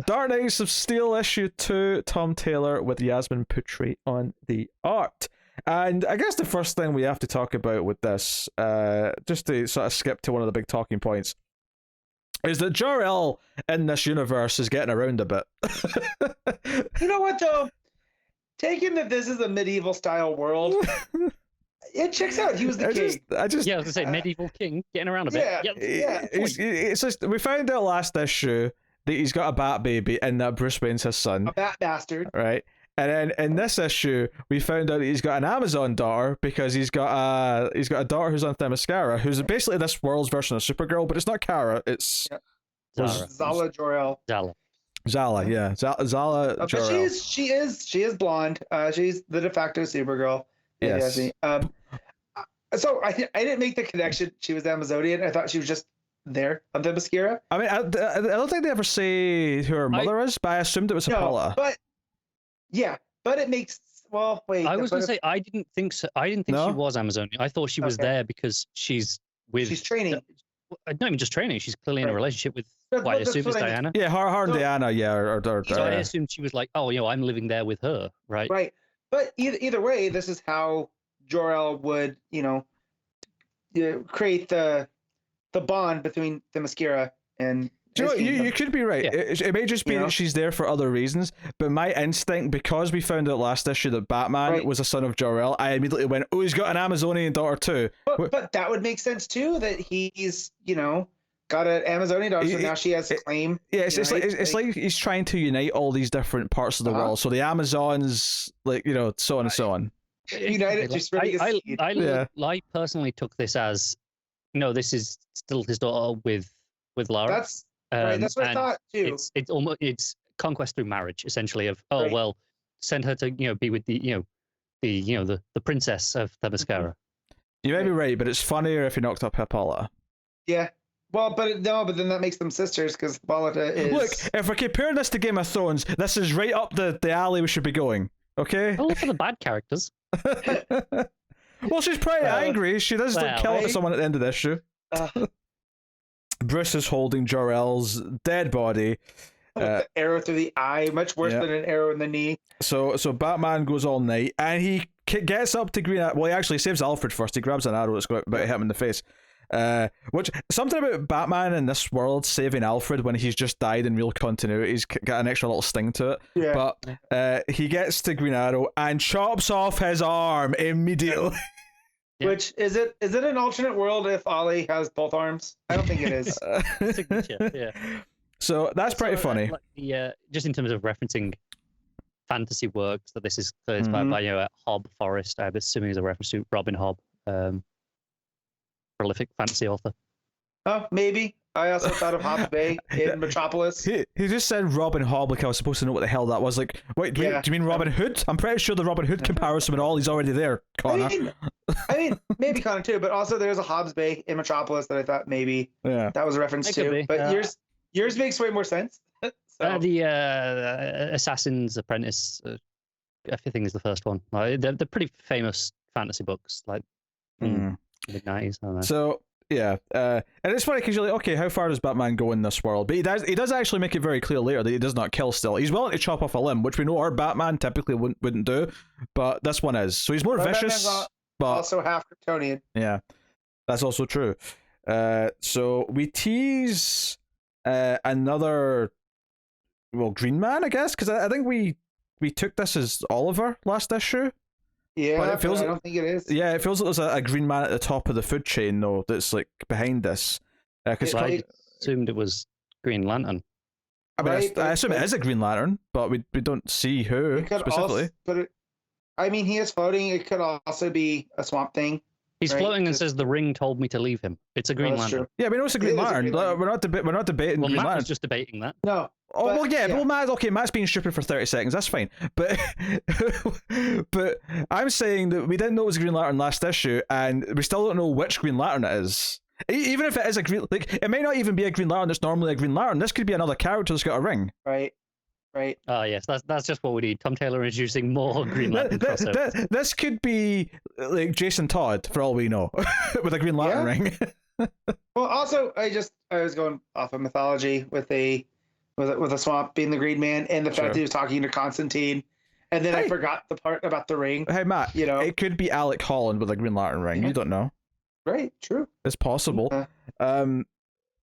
Dark Knights of Steel issue 2, Tom Taylor with Yasmin Putri on the art. And I guess the first thing we have to talk about with this, just to sort of skip to one of the big talking points, is that Jor-El in this universe is getting around a bit. You know what, though? Taking that this is a medieval style world, it checks out. He was the king. I was going to say, medieval king, getting around a bit. Yeah. It's just, we found out last issue that he's got a bat baby and that Bruce Wayne's his son. A bat bastard. Right. And then in this issue, we found out that he's got an Amazon daughter because he's got a daughter who's on Themyscira, who's basically this world's version of Supergirl, but it's not Kara, it's Zala Jor-El. Zala, yeah. Zala but Jor-El. she is blonde. She's the de facto Supergirl. Yes. So I didn't make the connection. She was Amazonian. I thought she was just there on Themyscira. I mean, I don't think they ever say who her mother is, but I assumed it was Hippolyta. But it makes. Well, wait. I was going to say I didn't think so. I didn't think she was Amazonian. I thought she was there because she's training. Not even just training. She's clearly in a relationship with. I assume it's Diana. Yeah, her and Diana. Yeah, so I assumed she was like, oh, I'm living there with her, right? Right. But either way, this is how Jor-El would, create the bond between Themyscira and. Do you know, you could be right. Yeah. It may just be that she's there for other reasons, but my instinct, because we found out last issue that Batman was a son of Jor-El, I immediately went, oh, he's got an Amazonian daughter too. But that would make sense too, that he's, got an Amazonian daughter, so now she has a claim. Yeah, it's like he's trying to unite all these different parts of the world. So the Amazons, so on and so on. United, just I personally took this as, this is still his daughter with Lara. That's right. That's what I thought too. It's conquest through marriage, essentially. Of send her to be with the princess of Themyscira. You may be right, but it's funnier if he knocked up Hippolyta. Yeah. Well, but then that makes them sisters because Hippolyta is. Look, if we're comparing this to Game of Thrones, this is right up the alley we should be going. Okay. Well, for the bad characters. Well, she's pretty angry. She does kill someone at the end of this issue. Bruce is holding Jor-El's dead body. The arrow through the eye, much worse than an arrow in the knee. So Batman goes all night, and he gets up to Green Arrow. Well, he actually saves Alfred first. He grabs an arrow that's about to hit him in the face. Which, something about Batman in this world saving Alfred when he's just died in real continuity, he's got an extra little sting to it. Yeah. But he gets to Green Arrow and chops off his arm immediately. Yeah. Which is it an alternate world if Ollie has both arms? I don't think it is. Signature, yeah. So that's pretty funny. Just in terms of referencing fantasy works, that this is inspired by Hobb Forrest. I'm assuming is a reference to Robin Hobb, prolific fantasy author. Oh, maybe. I also thought of Hobbs Bay in Metropolis. He just said Robin Hobb like I was supposed to know what the hell that was. Like, wait, do you mean Robin Hood? I'm pretty sure the Robin Hood comparison and all is already there, Connor. I mean, maybe Connor too, but also there's a Hobbs Bay in Metropolis that I thought maybe that was a reference to. But yours makes way more sense. The Assassin's Apprentice, I think, is the first one. They're pretty famous fantasy books, like mid-90s. So. Yeah, and it's funny because you're like, okay, how far does Batman go in this world? But he does actually make it very clear later that he does not kill still. He's willing to chop off a limb, which we know our Batman typically wouldn't do, but this one is. So he's more vicious, but also half Kryptonian. Yeah, that's also true. So we tease another, Green Man, I guess, because I think we took this as Oliver last issue. Yeah, but I don't think it is. Yeah, it feels like there's a green man at the top of the food chain, though, that's like behind this. Because I assumed it was Green Lantern. I mean, I assume it is a Green Lantern, but we don't see who specifically. He is floating. It could also be a Swamp Thing. He's floating and says, "The ring told me to leave him." It's a Green Lantern. True. Yeah, we know it's a Green Lantern. We're not debating. Well, Green Matt Lantern. was just debating that. No. Oh, well, yeah, but Matt's being stupid for 30 seconds, that's fine. But but I'm saying that we didn't know it was a Green Lantern last issue, and we still don't know which Green Lantern it is. Even if it is a Green... it may not even be a Green Lantern that's normally a Green Lantern. This could be another character that's got a ring. Right. Oh, yes, that's just what we need. Tom Taylor introducing more Green Lantern crossovers. This could be like Jason Todd, for all we know, with a Green Lantern ring. Well, also, I was going off of mythology with with a swamp being the Green Man, and the fact that he was talking to Constantine. And then I forgot the part about the ring. Hey, Matt, it could be Alec Holland with a Green Lantern ring. You don't know. Right, true. It's possible.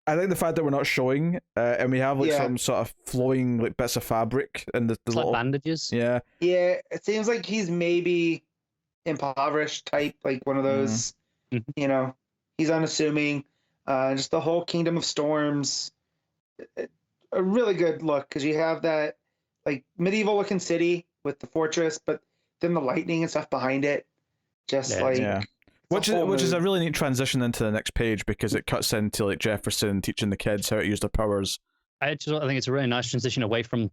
I think the fact that we're not showing, and we have some sort of flowing bits of fabric and the little bandages. Yeah. Yeah, it seems like he's maybe impoverished type, like one of those. He's unassuming. Just the whole Kingdom of Storms, a really good look because you have that like medieval looking city with the fortress, but then the lightning and stuff behind it, which is a really neat transition into the next page because it cuts into like Jefferson teaching the kids how to use their powers. I think it's a really nice transition away from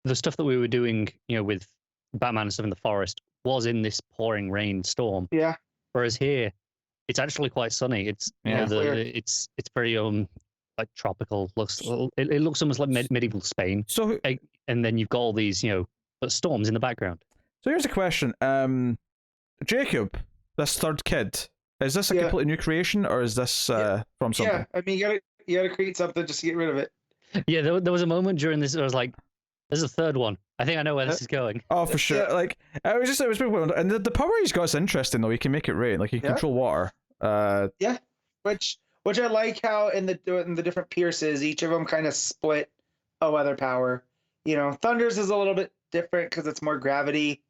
the stuff that we were doing, with Batman and stuff in the forest was in this pouring rain storm. Yeah. Whereas here, it's actually quite sunny. It's it's very like tropical. It looks almost like medieval Spain. So and then you've got all these storms in the background. So here's a question. Jacob, this third kid, is this a completely new creation or is this from something? Yeah, I mean you gotta create something just to get rid of it. Yeah, there was a moment during this where I was like, "There's a third one. I think I know where this is going." Oh, for sure. Yeah. Like it was and the power he's got is interesting though. He can make it rain. Like he can control water. Yeah, which I like how in the different Pierces, each of them kind of split a weather power. Thunder's is a little bit different because it's more gravity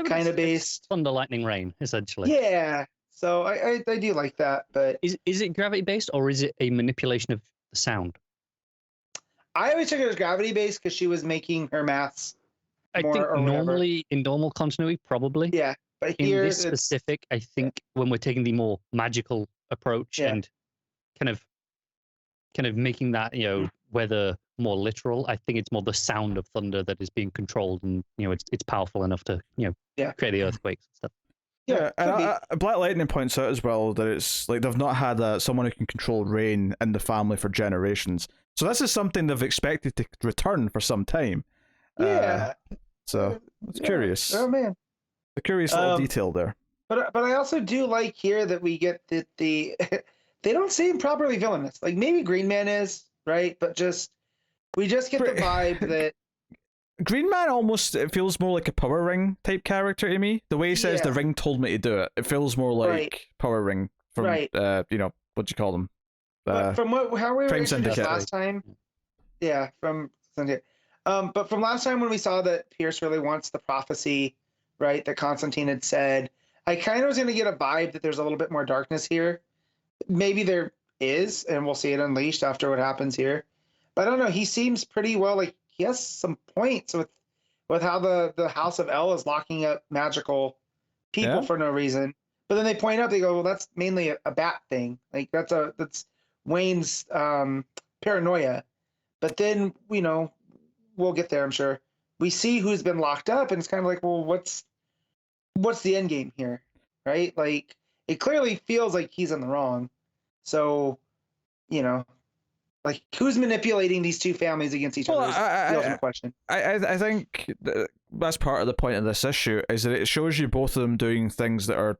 kind of based. Thunder, lightning, rain, essentially. Yeah. So I do like that, but is it gravity based or is it a manipulation of the sound? I always took it as gravity based because she was making her maths. I think normally in normal continuity, probably. Yeah, but in here this specific, I think when we're taking the more magical approach and kind of making that weather more literal, I think it's more the sound of thunder that is being controlled, and it's powerful enough to create the earthquakes and stuff. Yeah, and Black Lightning points out as well that it's like they've not had someone who can control rain in the family for generations. So this is something they've expected to return for some time. Yeah. So it's curious. Oh man, a curious little detail there. But I also do like here that we get the they don't seem properly villainous. Like maybe Green Man is right, but we just get the vibe that Green Man it feels more like a Power Ring type character to me. The way he says the ring told me to do it, it feels more like Power Ring from what do you call them? From how we were introduced last time. Yeah, from Syndicate. But from last time when we saw that Pierce really wants the prophecy, right, that Constantine had said, I kind of was going to get a vibe that there's a little bit more darkness here. Maybe there is, and we'll see it unleashed after what happens here. But I don't know. He seems pretty well like he has some points with how the House of L is locking up magical people for no reason. But then they point out, they go, well, that's mainly a bat thing. Like that's Wayne's paranoia. But then we'll get there, I'm sure. We see who's been locked up, and it's kind of like, well, what's the end game here, right? Like it clearly feels like he's in the wrong. So, like who's manipulating these two families against each other? Is the ultimate question. I think that's part of the point of this issue is that it shows you both of them doing things that are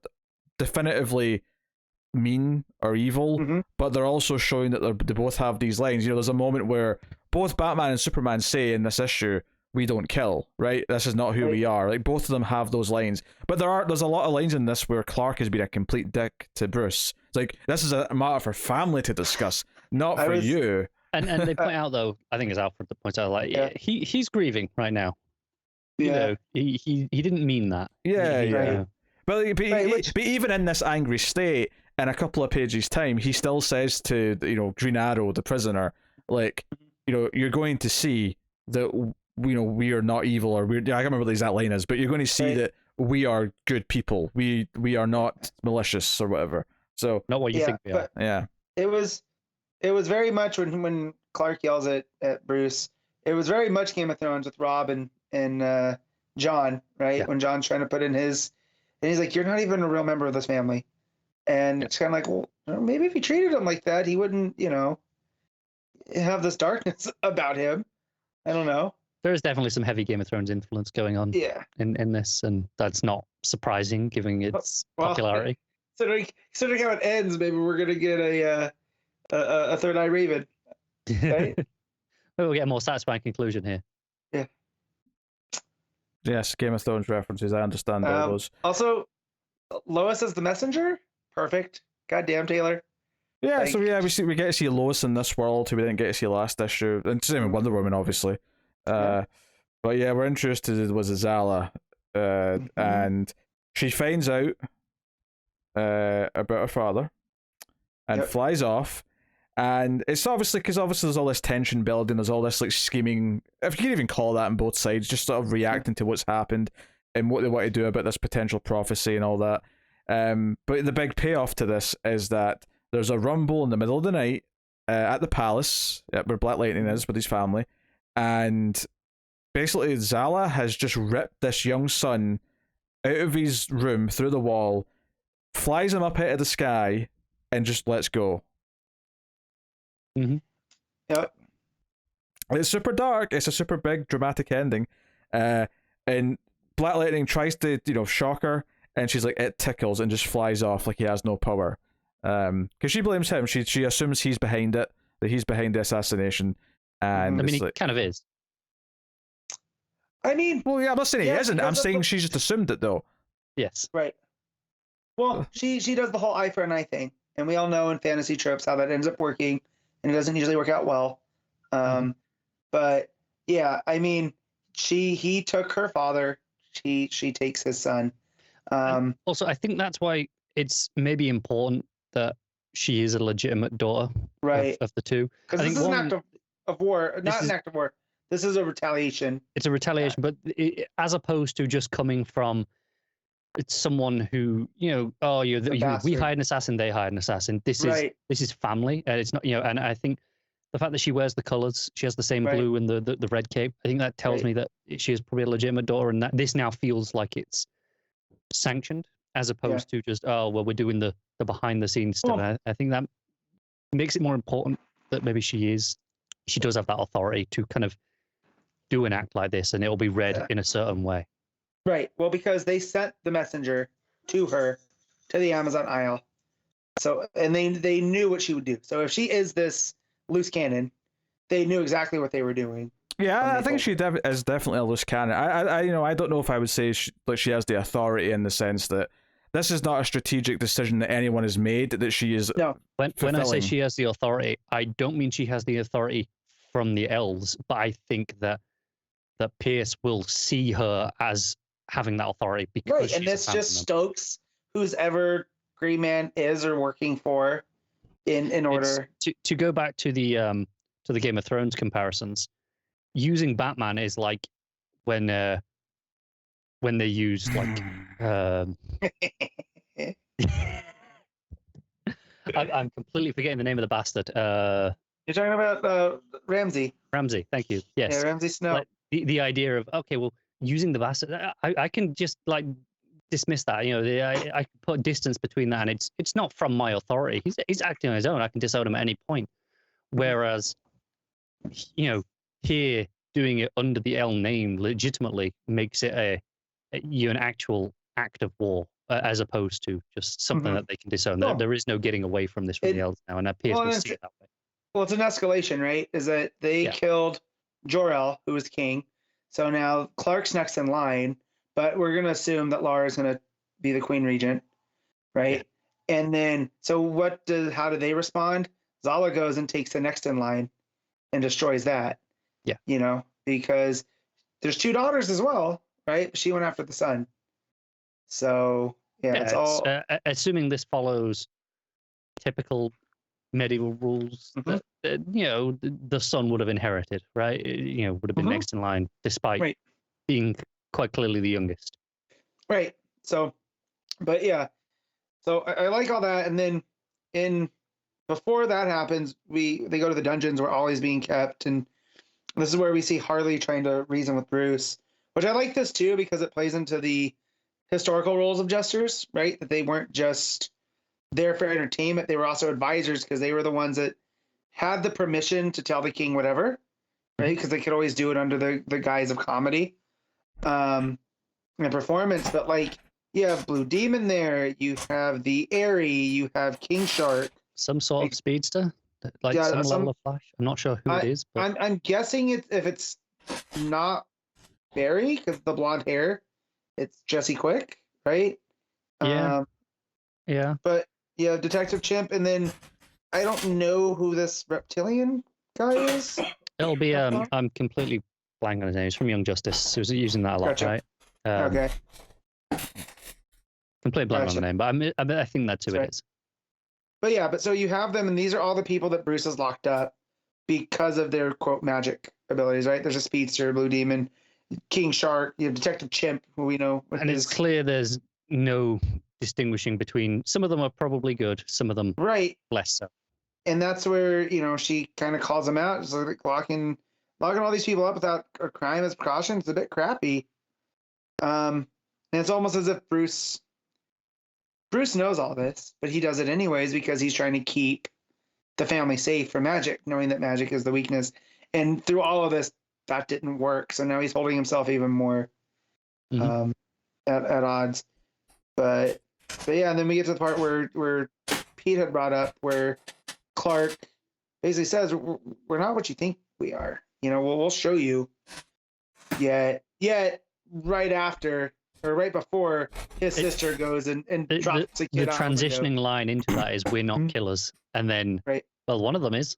definitively mean or evil, but they're also showing that they both have these lines. There's a moment where both Batman and Superman say in this issue, "We don't kill," right? This is not who we are. Like both of them have those lines, but there's a lot of lines in this where Clark has been a complete dick to Bruce. It's like this is a matter for family to discuss, not for you. And they point out though, I think it's Alfred that points out like he's grieving right now. Yeah, he didn't mean that. Yeah. But even in this angry state, in a couple of pages' time, he still says to Green Arrow, the prisoner, like, you're going to see that we are not evil, or I can't remember what the exact line is, but you're going to see that we are good people. We are not malicious or whatever. So not what you think we are. Yeah. It was very much when Clark yells at Bruce. It was very much Game of Thrones with Rob and John, right? Yeah. When John's trying to put in his, and he's like, "You're not even a real member of this family," and it's kind of like, well, maybe if he treated him like that, he wouldn't, have this darkness about him. I don't know. There is definitely some heavy Game of Thrones influence going on in this, and that's not surprising given its popularity. Considering how it ends, maybe we're gonna get a Third Eye Raven. Right? we'll get a more satisfying conclusion here. Yeah. Yes, Game of Thrones references. I understand all those. Also, Lois as the messenger. Perfect. Goddamn, Taylor. Yeah, Like, so yeah, we get to see Lois in this world who we didn't get to see last issue, and same with Wonder Woman, obviously. But yeah, we're interested was Zala, and she finds out about her father, and flies off, and it's obviously because there's all this tension building, there's all this like scheming, if you can even call that on both sides, just sort of reacting to what's happened and what they want to do about this potential prophecy and all that. But the big payoff to this is that there's a rumble in the middle of the night at the palace where Black Lightning is with his family, and basically Zala has just ripped this young son out of his room through the wall, flies him up out of the sky, and just lets go. Yep. It's super dark. It's a super big dramatic ending, and Black Lightning tries to shock her, and she's like, it tickles, and just flies off like he has no power. Because she blames him. She assumes he's behind it, that he's behind the assassination, and I mean, he kind of is. I mean, well, yeah, I'm not saying he isn't. I'm saying she just assumed it, though. Yes. Right. Well, she does the whole eye for an eye thing, and we all know in fantasy tropes how that ends up working, and it doesn't usually work out well. But yeah, I mean, he took her father. She takes his son. Also, I think that's why it's maybe important that she is a legitimate daughter, right, of the two. Because this is an act of war, not an act of war. This is a retaliation. It's a retaliation, but as opposed to just coming from someone who, we hired an assassin, they hired an assassin. This is family, and it's not, and I think the fact that she wears the colors, she has the same blue and the red cape, I think that tells me that she is probably a legitimate daughter, and that this now feels like it's sanctioned, as opposed to just, we're doing the behind the scenes stuff. Well, I think that makes it more important that maybe she does have that authority to kind of do an act like this, and it'll be read in a certain way. Right. Well, because they sent the messenger to her, to the Amazon Isle. So, and they knew what she would do. So if she is this loose cannon, they knew exactly what they were doing. Yeah, I think she is definitely a loose cannon. I don't know if I would say she has the authority in the sense that this is not a strategic decision that anyone has made, that she is. No. When I say she has the authority, I don't mean she has the authority from the elves, but I think that Pierce will see her as having that authority because and this just stokes who's ever Green Man is or working for in order to go back to the Game of Thrones comparisons. Using Batman is like when they use like I'm completely forgetting the name of the bastard. You're talking about Ramsay. Ramsay, thank you. Yes. Yeah, Ramsay Snow. Like, the idea of, okay, well, using the bastard, I can just like dismiss that. I can put distance between that, and it's not from my authority. He's acting on his own. I can disown him at any point. Whereas, here doing it under the L name legitimately makes it an actual act of war, as opposed to just something that they can disown. Well, there is no getting away from this from the L's now, and Pierce will see it that way. Well, it's an escalation, right? Is that they killed Jor-El, who was king. So now Clark's next in line, but we're going to assume that Laura's going to be the Queen Regent, right? Yeah. And then, so how do they respond? Zala goes and takes the next in line and destroys that. Yeah. Because there's two daughters as well, right? She went after the son. So, it's all... assuming this follows typical medieval rules that the son would have inherited, right? Would have been next in line, despite being quite clearly the youngest. Right. So, but yeah. So I like all that, and then before that happens, they go to the dungeons where Ollie's being kept, and this is where we see Harley trying to reason with Bruce, which I like this too because it plays into the historical roles of jesters, right? That they weren't just there for entertainment; they were also advisors because they were the ones that had the permission to tell the king whatever, right? Because they could always do it under the guise of comedy, and performance. But like, you have Blue Demon there, you have the Airy, you have King Shark, some sort of speedster. like some level of Flash. I'm not sure who it is, but I'm guessing if it's not Barry because the blonde hair, it's Jesse Quick, right? Yeah. Yeah. But yeah, Detective Chimp, and then I don't know who this reptilian guy is. It'll be I'm completely blank on his name. He's from Young Justice. So he's using that a lot, Gotcha. right? Okay. Completely blank on the name, but I think that's who it is. But yeah, so you have them, and these are all the people that Bruce has locked up because of their quote magic abilities, right? There's a speedster, Blue Demon, King Shark, you have Detective Chimp, who we know. And it's clear there's no distinguishing between. Some of them are probably good, some of them less so. And that's where she kind of calls them out, just like locking all these people up without a crime as precaution. It's a bit crappy. And it's almost as if Bruce knows all this, but he does it anyways because he's trying to keep the family safe from magic, knowing that magic is the weakness. And through all of this, that didn't work. So now he's holding himself even more at odds. But yeah, and then we get to the part where Pete had brought up where Clark basically says, we're not what you think we are. We'll show you. Yet right after or right before his sister goes and drops a kid. The transitioning line into that is we're not killers. And then well, one of them is.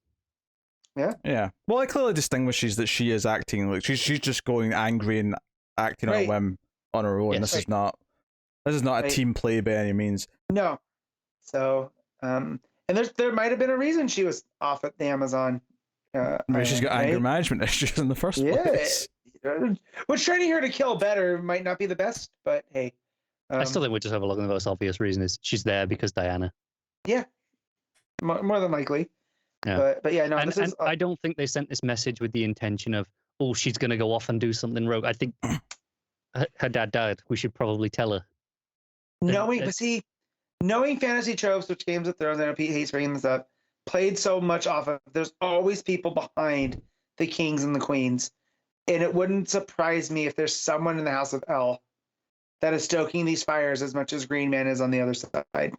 Yeah. Well, it clearly distinguishes that she is acting like she's just going angry and acting on a whim on her own. Yes, this is not a team play by any means. No. So and there might have been a reason she was off at the Amazon. Maybe she's got anger management issues in the first place. Which training her to kill better might not be the best, but hey. I still think we just have a look at the most obvious reason is she's there because Diana. Yeah. More than likely. Yeah. But yeah, no, and I don't think they sent this message with the intention of, she's going to go off and do something rogue. I think her dad died. We should probably tell her. Knowing fantasy tropes, which Games of Thrones, I know Pete hates bringing this up, played so much off of, there's always people behind the kings and the queens. And it wouldn't surprise me if there's someone in the House of L that is stoking these fires as much as Green Man is on the other side.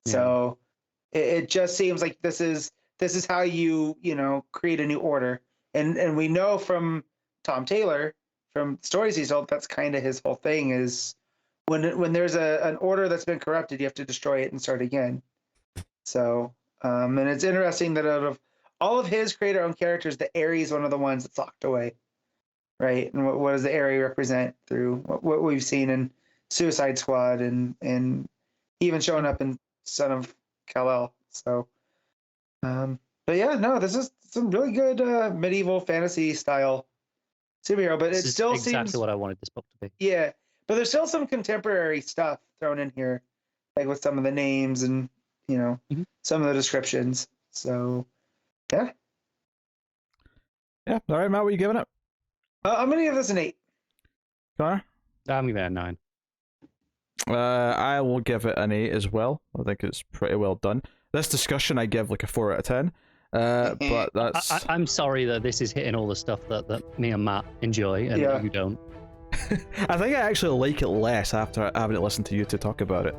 So it just seems like this is how you create a new order. And we know from Tom Taylor, from stories he's told, that's kind of his whole thing is when there's an order that's been corrupted, you have to destroy it and start again. So and it's interesting that out of all of his creator-owned characters, the Aerie is one of the ones that's locked away, right? And what does the Aerie represent through what we've seen in Suicide Squad and even showing up in Son of Kal-El. So, but yeah, no, this is some really good medieval fantasy style superhero, but it still seems exactly what I wanted this book to be. Yeah, but there's still some contemporary stuff thrown in here, like with some of the names and some of the descriptions. So. Yeah. All right, Matt, what are you giving it? I'm gonna give this an 8. Connor? I'm giving it a 9. I will give it an 8 as well. I think it's pretty well done. This discussion I give like a 4 out of 10. But that's. I'm sorry that this is hitting all the stuff that me and Matt enjoy and that you don't. I think I actually like it less after having listened to you two talk about it.